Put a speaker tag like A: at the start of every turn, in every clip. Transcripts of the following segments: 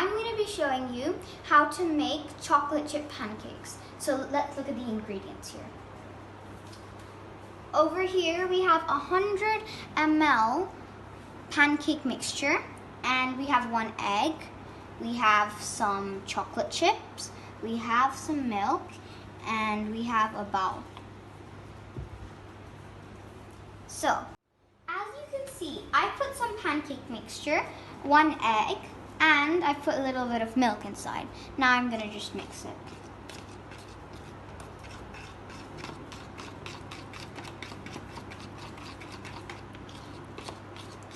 A: I'm going to be showing you how to make chocolate chip pancakes. So let's look at the ingredients here. Over here we have 100 ml pancake mixture, and we have 1 egg, we have some chocolate chips, we have some milk, and we have a bowl. So, as you can see, I put some pancake mixture, 1 egg, and I put a little bit of milk inside. Now I'm going to just mix it.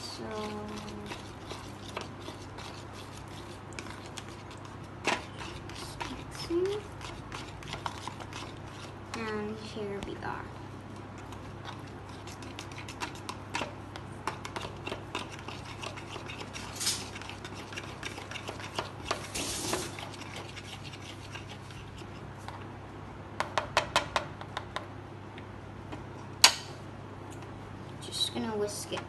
A: So, mixing, and here we are. Just gonna whisk it.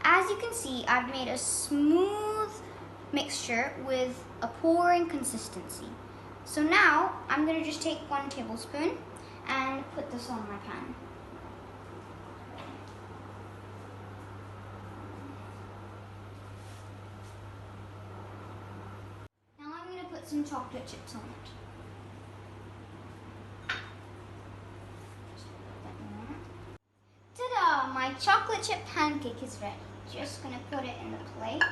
A: As you can see, I've made a smooth mixture with a pouring consistency. So now I'm gonna just take 1 tablespoon and put this on my pan. Now I'm gonna put some chocolate chips on it. Ta-da! My chocolate chip pancake is ready. Just gonna put it in the plate.